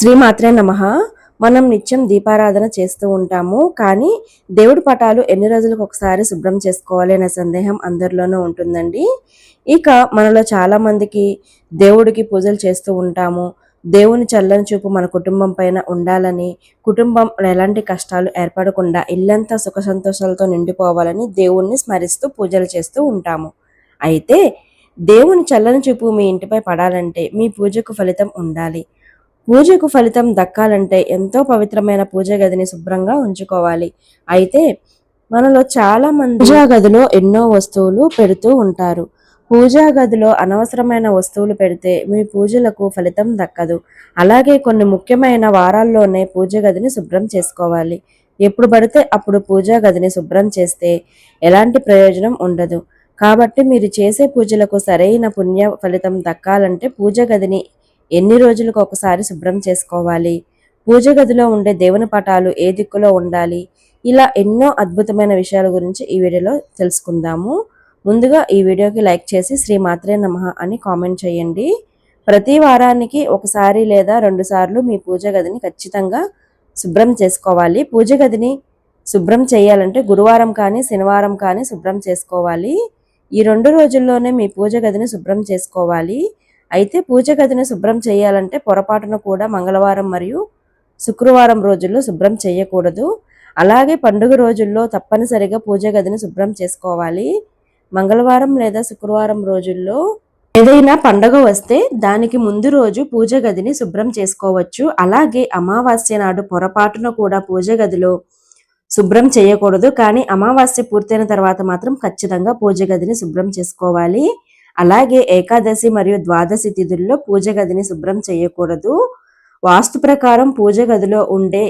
శ్రీమాత్రే నమః. మనం నిత్యం దీపారాధన చేస్తూ ఉంటాము. కానీ దేవుడి పటాలు ఎన్ని రోజులకు ఒకసారి శుభ్రం చేసుకోవాలి అనే సందేహం అందరిలోనూ ఉంటుందండి. ఇక మనలో చాలా మందికి దేవుడికి పూజలు చేస్తూ ఉంటాము. దేవుని చల్లని చూపు మన కుటుంబం పైన ఉండాలని, కుటుంబం ఎలాంటి కష్టాలు ఏర్పడకుండా ఇల్లంతా సుఖ సంతోషాలతో నిండిపోవాలని దేవుణ్ణి స్మరిస్తూ పూజలు చేస్తూ ఉంటాము. అయితే దేవుని చల్లని చూపు మీ ఇంటిపై పడాలంటే మీ పూజకు ఫలితం ఉండాలి. పూజకు ఫలితం దక్కాలంటే ఎంతో పవిత్రమైన పూజ గదిని శుభ్రంగా ఉంచుకోవాలి. అయితే మనలో చాలా మంది పూజా గదిలో ఎన్నో వస్తువులు పెడుతూ ఉంటారు. పూజా గదిలో అనవసరమైన వస్తువులు పెడితే మీ పూజలకు ఫలితం దక్కదు. అలాగే కొన్ని ముఖ్యమైన వారాల్లోనే పూజ గదిని శుభ్రం చేసుకోవాలి. ఎప్పుడు పడితే అప్పుడు పూజా గదిని శుభ్రం చేస్తే ఎలాంటి ప్రయోజనం ఉండదు. కాబట్టి మీరు చేసే పూజలకు సరైన పుణ్య ఫలితం దక్కాలంటే పూజ గదిని ఎన్ని రోజులకు ఒకసారి శుభ్రం చేసుకోవాలి, పూజ గదిలో ఉండే దేవుని పటాలు ఏ దిక్కులో ఉండాలి, ఇలా ఎన్నో అద్భుతమైన విషయాల గురించి ఈ వీడియోలో తెలుసుకుందాము. ముందుగా ఈ వీడియోకి లైక్ చేసి శ్రీమాత్రే నమః అని కామెంట్ చేయండి. ప్రతి వారానికి ఒకసారి లేదా 2 సార్లు మీ పూజ గదిని ఖచ్చితంగా శుభ్రం చేసుకోవాలి. పూజ గదిని శుభ్రం చేయాలంటే గురువారం కానీ శనివారం కానీ శుభ్రం చేసుకోవాలి. ఈ 2 రోజుల్లోనే మీ పూజ గదిని శుభ్రం చేసుకోవాలి. అయితే పూజ గదిని శుభ్రం చేయాలంటే పొరపాటున కూడా మంగళవారం మరియు శుక్రవారం రోజుల్లో శుభ్రం చేయకూడదు. అలాగే పండుగ రోజుల్లో తప్పనిసరిగా పూజ గదిని శుభ్రం చేసుకోవాలి. మంగళవారం లేదా శుక్రవారం రోజుల్లో ఏదైనా పండుగ వస్తే దానికి ముందు రోజు పూజ గదిని శుభ్రం చేసుకోవచ్చు. అలాగే అమావాస్య నాడు పొరపాటున కూడా పూజ గదిలో శుభ్రం చేయకూడదు. కానీ అమావాస్య పూర్తయిన తర్వాత మాత్రం ఖచ్చితంగా పూజ గదిని శుభ్రం చేసుకోవాలి. అలాగే ఏకాదశి మరియు ద్వాదశి తిథుల్లో పూజ గదిని శుభ్రం చేయకూడదు. వాస్తు ప్రకారం పూజ గదిలో ఉండే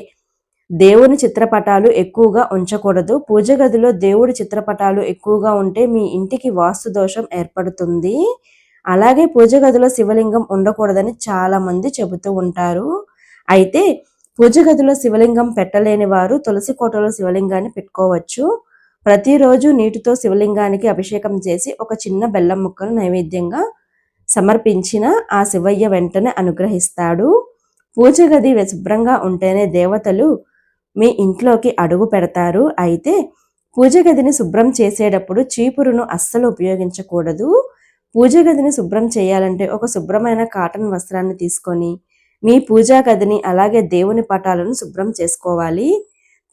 దేవుని చిత్రపటాలు ఎక్కువగా ఉంచకూడదు. పూజ గదిలో దేవుడి చిత్రపటాలు ఎక్కువగా ఉంటే మీ ఇంటికి వాస్తు దోషం ఏర్పడుతుంది. అలాగే పూజ గదిలో శివలింగం ఉండకూడదని చాలా మంది చెబుతూ ఉంటారు. అయితే పూజ గదిలో శివలింగం పెట్టలేని వారు తులసి కోటలో శివలింగాన్ని పెట్టుకోవచ్చు. ప్రతిరోజు నీటితో శివలింగానికి అభిషేకం చేసి ఒక చిన్న బెల్లం ముక్కను నైవేద్యంగా సమర్పించిన ఆ శివయ్య వెంటనే అనుగ్రహిస్తాడు. పూజ గది శుభ్రంగా ఉంటేనే దేవతలు మీ ఇంట్లోకి అడుగు పెడతారు. అయితే పూజ గదిని శుభ్రం చేసేటప్పుడు చీపురును అస్సలు ఉపయోగించకూడదు. పూజ గదిని శుభ్రం చేయాలంటే ఒక శుభ్రమైన కాటన్ వస్త్రాన్ని తీసుకొని మీ పూజా గదిని అలాగే దేవుని పటాలను శుభ్రం చేసుకోవాలి.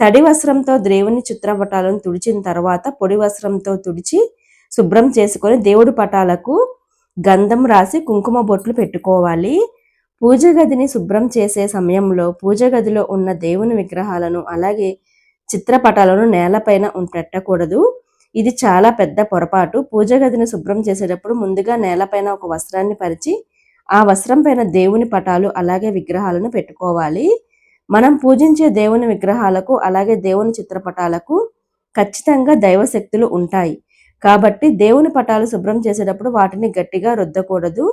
తడి వస్త్రంతో దేవుని చిత్రపటాలను తుడిచిన తర్వాత పొడి వస్త్రంతో తుడిచి శుభ్రం చేసుకొని దేవుడి పటాలకు గంధం రాసి కుంకుమ బొట్లు పెట్టుకోవాలి. పూజ గదిని శుభ్రం చేసే సమయంలో పూజ గదిలో ఉన్న దేవుని విగ్రహాలను అలాగే చిత్రపటాలను నేలపైన పెట్టకూడదు. ఇది చాలా పెద్ద పొరపాటు. పూజ గదిని శుభ్రం చేసేటప్పుడు ముందుగా నేలపైన ఒక వస్త్రాన్ని పరిచి ఆ వస్త్రం పైన దేవుని పటాలు అలాగే విగ్రహాలను పెట్టుకోవాలి. మనం పూజించే దేవుని విగ్రహాలకు అలాగే దేవుని చిత్రపటాలకు ఖచ్చితంగా దైవశక్తులు ఉంటాయి. కాబట్టి దేవుని పటాలు శుభ్రం చేసేటప్పుడు వాటిని గట్టిగా రుద్దకూడదు.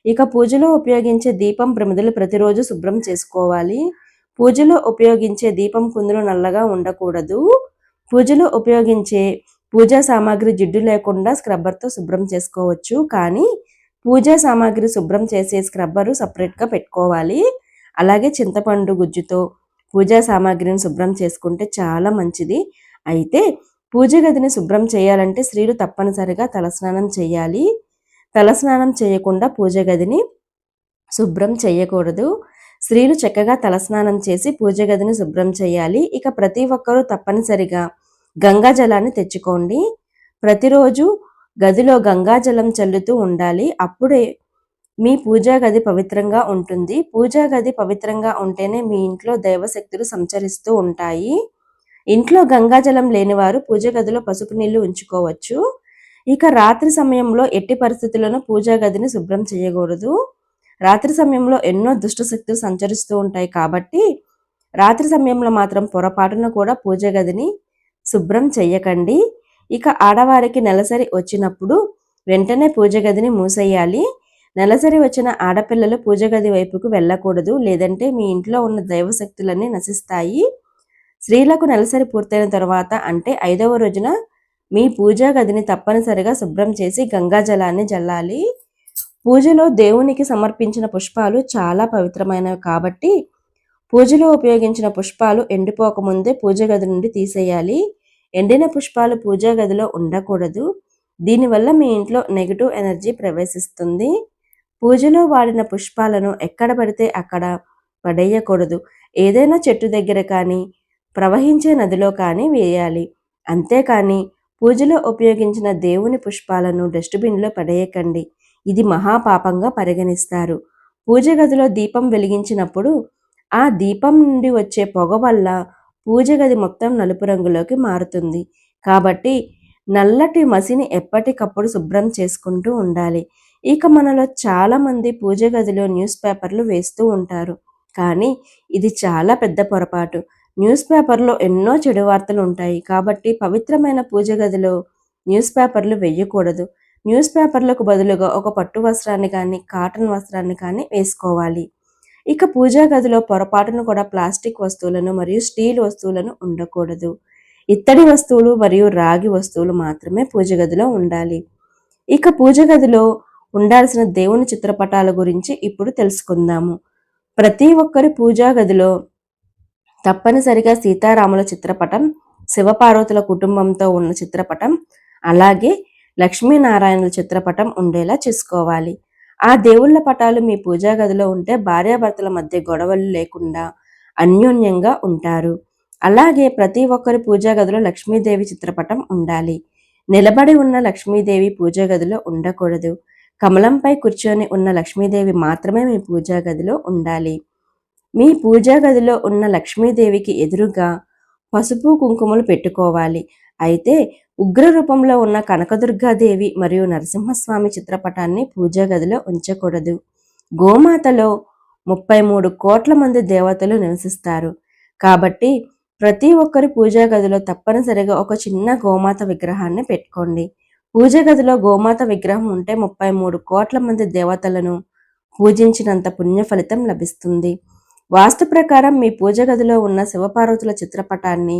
ఇక పూజలో ఉపయోగించే దీపం ప్రమిదలు ప్రతిరోజు శుభ్రం చేసుకోవాలి. పూజలో ఉపయోగించే దీపం కుందులు నల్లగా ఉండకూడదు. పూజలో ఉపయోగించే పూజా సామాగ్రి జిడ్డు లేకుండా స్క్రబ్బర్తో శుభ్రం చేసుకోవచ్చు. కానీ పూజా సామాగ్రి శుభ్రం చేసే స్క్రబ్బరు సపరేట్గా పెట్టుకోవాలి. అలాగే చింతపండు గుజ్జుతో పూజా సామాగ్రిని శుభ్రం చేసుకుంటే చాలా మంచిది. అయితే పూజ గదిని శుభ్రం చేయాలంటే స్త్రీలు తప్పనిసరిగా తలస్నానం చేయాలి. తలస్నానం చేయకుండా పూజ గదిని శుభ్రం చేయకూడదు. స్త్రీలు చక్కగా తలస్నానం చేసి పూజ గదిని శుభ్రం చేయాలి. ఇక ప్రతి ఒక్కరూ తప్పనిసరిగా గంగా జలాన్ని తెచ్చుకోండి. ప్రతిరోజు గదిలో గంగాజలం చల్లుతూ ఉండాలి. అప్పుడే మీ పూజా గది పవిత్రంగా ఉంటుంది. పూజా గది పవిత్రంగా ఉంటేనే మీ ఇంట్లో దైవశక్తులు సంచరిస్తూ ఉంటాయి. ఇంట్లో గంగాజలం లేనివారు పూజ గదిలో పసుపు నీళ్లు ఉంచుకోవచ్చు. ఇక రాత్రి సమయంలో ఎట్టి పరిస్థితుల్లోనూ పూజా గదిని శుభ్రం చేయకూడదు. రాత్రి సమయంలో ఎన్నో దుష్ట శక్తులు సంచరిస్తూ ఉంటాయి. కాబట్టి రాత్రి సమయంలో మాత్రం పొరపాటున కూడా పూజ గదిని శుభ్రం చెయ్యకండి. ఇక ఆడవారికి నెలసరి వచ్చినప్పుడు వెంటనే పూజ గదిని మూసేయాలి. నెలసరి వచ్చిన ఆడపిల్లలు పూజ గది వైపుకు వెళ్ళకూడదు. లేదంటే మీ ఇంట్లో ఉన్న దైవశక్తులన్నీ నశిస్తాయి. స్త్రీలకు నెలసరి పూర్తయిన తర్వాత అంటే 5వ రోజున మీ పూజా గదిని తప్పనిసరిగా శుభ్రం చేసి గంగాజలాన్ని జల్లాలి. పూజలో దేవునికి సమర్పించిన పుష్పాలు చాలా పవిత్రమైనవి కాబట్టి పూజలో ఉపయోగించిన పుష్పాలు ఎండిపోకముందే పూజ గది నుండి తీసేయాలి. ఎండిన పుష్పాలు పూజా గదిలో ఉండకూడదు. దీనివల్ల మీ ఇంట్లో నెగటివ్ ఎనర్జీ ప్రవేశిస్తుంది. పూజలో వాడిన పుష్పాలను ఎక్కడ పడితే అక్కడ పడేయకూడదు. ఏదైనా చెట్టు దగ్గర కానీ, ప్రవహించే నదిలో కానీ వేయాలి. అంతేకాని పూజలో ఉపయోగించిన దేవుని పుష్పాలను డస్ట్‌బిన్‌లో పడేయకండి. ఇది మహాపాపంగా పరిగణిస్తారు. పూజ గదిలో దీపం వెలిగించినప్పుడు ఆ దీపం నుండి వచ్చే పొగ వల్ల పూజ గది మొత్తం నలుపు రంగులోకి మారుతుంది. కాబట్టి నల్లటి మసిని ఎప్పటికప్పుడు శుభ్రం చేసుకుంటూ ఉండాలి. ఇక మనలో చాలామంది పూజ గదిలో న్యూస్ పేపర్లు వేస్తూ ఉంటారు. కానీ ఇది చాలా పెద్ద పొరపాటు. న్యూస్ పేపర్‌లో ఎన్నో చెడు వార్తలు ఉంటాయి. కాబట్టి పవిత్రమైన పూజ గదిలో న్యూస్ పేపర్లు వేయకూడదు. న్యూస్ పేపర్లకు బదులుగా ఒక పట్టు వస్త్రాన్ని కానీ, కాటన్ వస్త్రాన్ని కానీ వేసుకోవాలి. ఇక పూజా గదిలో పొరపాటును కూడా ప్లాస్టిక్ వస్తువులను మరియు స్టీల్ వస్తువులను ఉండకూడదు. ఇత్తడి వస్తువులు మరియు రాగి వస్తువులు మాత్రమే పూజ గదిలో ఉండాలి. ఇక పూజ గదిలో ఉండాల్సిన దేవుని చిత్రపటాల గురించి ఇప్పుడు తెలుసుకుందాము. ప్రతి ఒక్కరి పూజా గదిలో తప్పనిసరిగా సీతారాముల చిత్రపటం, శివపార్వతుల కుటుంబంతో ఉన్న చిత్రపటం, అలాగే లక్ష్మీనారాయణుల చిత్రపటం ఉండేలా చూసుకోవాలి. ఆ దేవుళ్ళ పటాలు మీ పూజా గదిలో ఉంటే భార్యాభర్తల మధ్య గొడవలు లేకుండా అన్యోన్యంగా ఉంటారు. అలాగే ప్రతి ఒక్కరి పూజా గదిలో లక్ష్మీదేవి చిత్రపటం ఉండాలి. నిలబడి ఉన్న లక్ష్మీదేవి పూజా గదిలో ఉండకూడదు. కమలంపై కూర్చొని ఉన్న లక్ష్మీదేవి మాత్రమే మీ పూజా గదిలో ఉండాలి. మీ పూజా గదిలో ఉన్న లక్ష్మీదేవికి ఎదురుగా పసుపు కుంకుమలు పెట్టుకోవాలి. అయితే ఉగ్ర రూపంలో ఉన్న కనకదుర్గాదేవి మరియు నరసింహస్వామి చిత్రపటాన్ని పూజా గదిలో ఉంచకూడదు. గోమాతలో 33 కోట్ల మంది దేవతలు నివసిస్తారు. కాబట్టి ప్రతి ఒక్కరి పూజా గదిలో తప్పనిసరిగా ఒక చిన్న గోమాత విగ్రహాన్ని పెట్టుకోండి. పూజ గదిలో గోమాత విగ్రహం ఉంటే 33 కోట్ల మంది దేవతలను పూజించినంత పుణ్య ఫలితం లభిస్తుంది. వాస్తు ప్రకారం మీ పూజ గదిలో ఉన్న శివపార్వతుల చిత్రపటాన్ని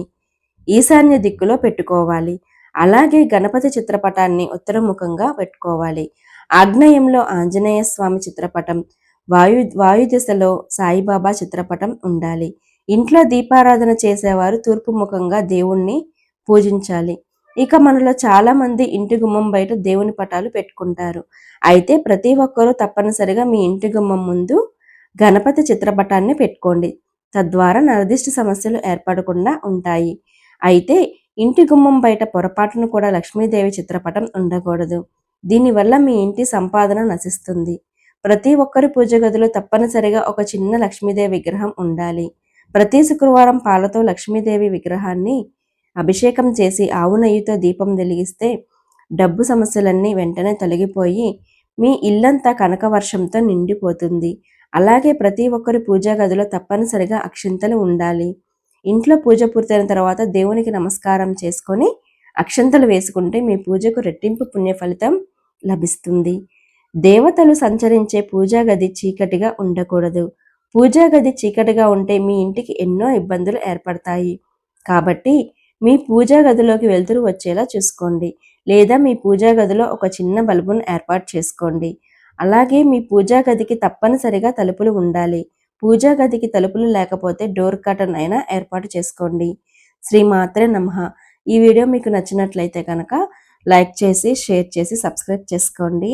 ఈశాన్య దిక్కులో పెట్టుకోవాలి. అలాగే గణపతి చిత్రపటాన్ని ఉత్తరముఖంగా పెట్టుకోవాలి. ఆగ్నేయంలో ఆంజనేయ స్వామి చిత్రపటం, వాయు దిశలో సాయిబాబా చిత్రపటం ఉండాలి. ఇంట్లో దీపారాధన చేసేవారు తూర్పు ముఖంగా దేవుణ్ణి పూజించాలి. ఇక మనలో చాలా మంది ఇంటి గుమ్మం బయట దేవుని పటాలు పెట్టుకుంటారు. అయితే ప్రతి ఒక్కరూ తప్పనిసరిగా మీ ఇంటి గుమ్మం ముందు గణపతి చిత్రపటాన్ని పెట్టుకోండి. తద్వారా నిర్దిష్ట సమస్యలు ఏర్పడకుండా ఉంటాయి. అయితే ఇంటి గుమ్మం బయట పొరపాటును కూడా లక్ష్మీదేవి చిత్రపటం ఉండకూడదు. దీనివల్ల మీ ఇంటి సంపాదన నశిస్తుంది. ప్రతి ఒక్కరి పూజ గదిలో తప్పనిసరిగా ఒక చిన్న లక్ష్మీదేవి విగ్రహం ఉండాలి. ప్రతి శుక్రవారం పాలతో లక్ష్మీదేవి విగ్రహాన్ని అభిషేకం చేసి ఆవు నెయ్యితో దీపం వెలిగిస్తే డబ్బు సమస్యలన్నీ వెంటనే తొలగిపోయి మీ ఇల్లంతా కనక వర్షంతో నిండిపోతుంది. అలాగే ప్రతి ఒక్కరి పూజా గదిలో తప్పనిసరిగా అక్షింతలు ఉండాలి. ఇంట్లో పూజ పూర్తయిన తర్వాత దేవునికి నమస్కారం చేసుకొని అక్షంతలు వేసుకుంటే మీ పూజకు రెట్టింపు పుణ్య ఫలితం లభిస్తుంది. దేవతలు సంచరించే పూజా గది చీకటిగా ఉండకూడదు. పూజా గది చీకటిగా ఉంటే మీ ఇంటికి ఎన్నో ఇబ్బందులు ఏర్పడతాయి. కాబట్టి మీ పూజా గదిలోకి వెలుతురు వచ్చేలా చూసుకోండి. లేదా మీ పూజా గదిలో ఒక చిన్న బల్బును ఏర్పాటు చేసుకోండి. అలాగే మీ పూజా గదికి తప్పనిసరిగా తలుపులు ఉండాలి. పూజా గదికి తలుపులు లేకపోతే డోర్ కర్టన్ అయినా ఏర్పాటు చేసుకోండి. శ్రీమాత్రే నమః. ఈ వీడియో మీకు నచ్చినట్లయితే కనుక లైక్ చేసి, షేర్ చేసి, సబ్స్క్రైబ్ చేసుకోండి.